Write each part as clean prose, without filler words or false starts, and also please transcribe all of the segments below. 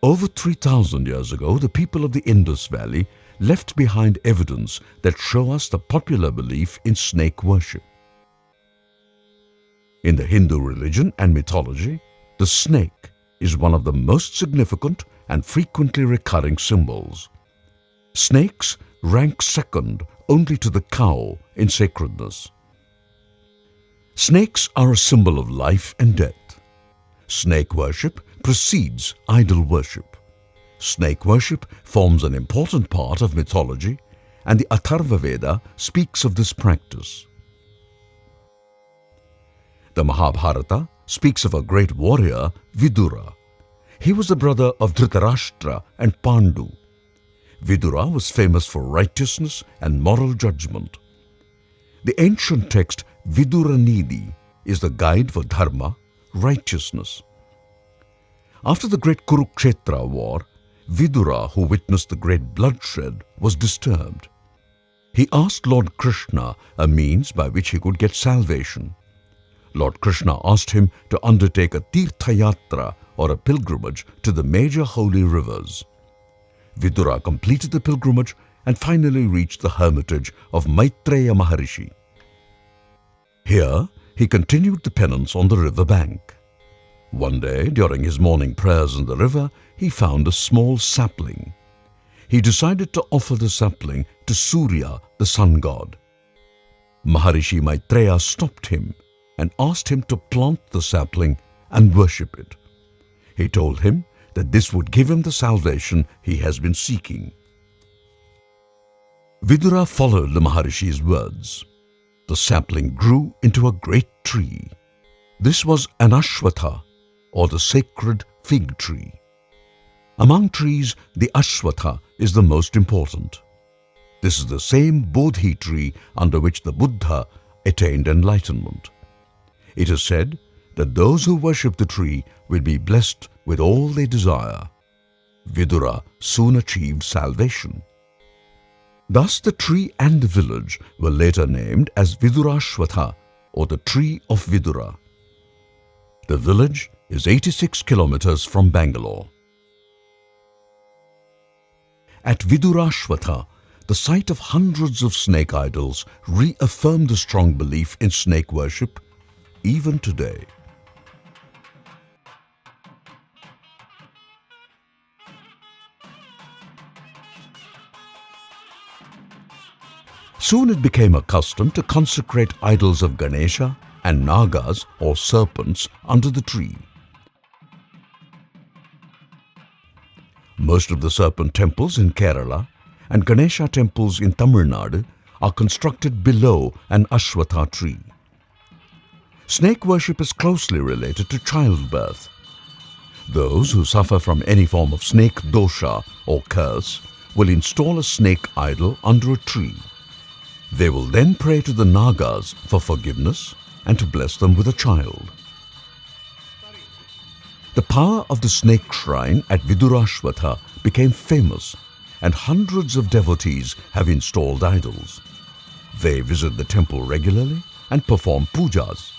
Over 3,000 years ago, the people of the Indus Valley left behind evidence that show us the popular belief in snake worship. In the Hindu religion and mythology, the snake is one of the most significant and frequently recurring symbols. Snakes rank second only to the cow in sacredness. Snakes are a symbol of life and death. Snake worship precedes idol worship. Snake worship forms an important part of mythology, and the Atharva Veda speaks of this practice. The Mahabharata speaks of a great warrior, Vidura. He was the brother of Dhritarashtra and Pandu. Vidura was famous for righteousness and moral judgment. The ancient text Viduranidhi is the guide for dharma, righteousness. After the great Kurukshetra war, Vidura, who witnessed the great bloodshed, was disturbed. He asked Lord Krishna a means by which he could get salvation. Lord Krishna asked him to undertake a tirthayatra or a pilgrimage to the major holy rivers. Vidura completed the pilgrimage and finally reached the hermitage of Maitreya Maharishi. Here, he continued the penance on the river bank. One day, during his morning prayers in the river, he found a small sapling. He decided to offer the sapling to Surya, the sun god. Maharishi Maitreya stopped him and asked him to plant the sapling and worship it. He told him that this would give him the salvation he has been seeking. Vidura followed the Maharishi's words. The sapling grew into a great tree. This was Anashwatha, or the sacred fig tree. Among trees, the Ashwatha is the most important. This is the same Bodhi tree under which the Buddha attained enlightenment. It is said that those who worship the tree will be blessed with all they desire. Vidura soon achieved salvation. Thus the tree and the village were later named as Vidurashwatha, or the tree of Vidura. The village is 86 kilometers from Bangalore. At Vidurashwatha, the sight of hundreds of snake idols reaffirmed the strong belief in snake worship even today. Soon it became a custom to consecrate idols of Ganesha and Nagas or serpents under the tree. Most of the serpent temples in Kerala and Ganesha temples in Tamil Nadu are constructed below an Ashwatha tree. Snake worship is closely related to childbirth. Those who suffer from any form of snake dosha or curse will install a snake idol under a tree. They will then pray to the Nagas for forgiveness and to bless them with a child. The power of the snake shrine at Vidurashwatha became famous, and hundreds of devotees have installed idols. They visit the temple regularly and perform pujas.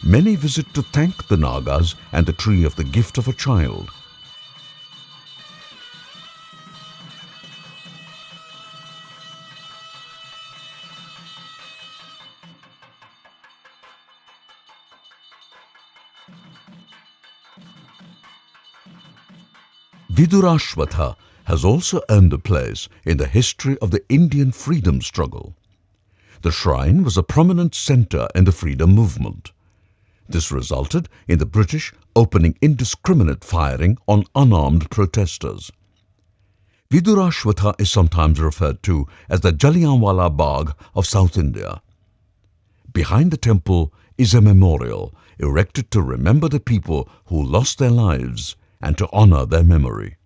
Many visit to thank the Nagas and the tree of the gift of a child. Vidurashwatha has also earned a place in the history of the Indian freedom struggle. The shrine was a prominent centre in the freedom movement. This resulted in the British opening indiscriminate firing on unarmed protesters. Vidurashwatha is sometimes referred to as the Jallianwala Bagh of South India. Behind the temple is a memorial erected to remember the people who lost their lives and to honor their memory.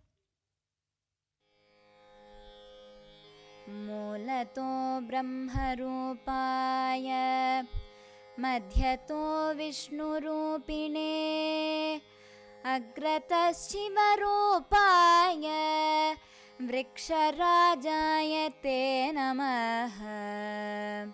Mulato Brahmarupaya Madhyato Vishnu Rupine Agratashivarupaya Vriksharajayate Namaha.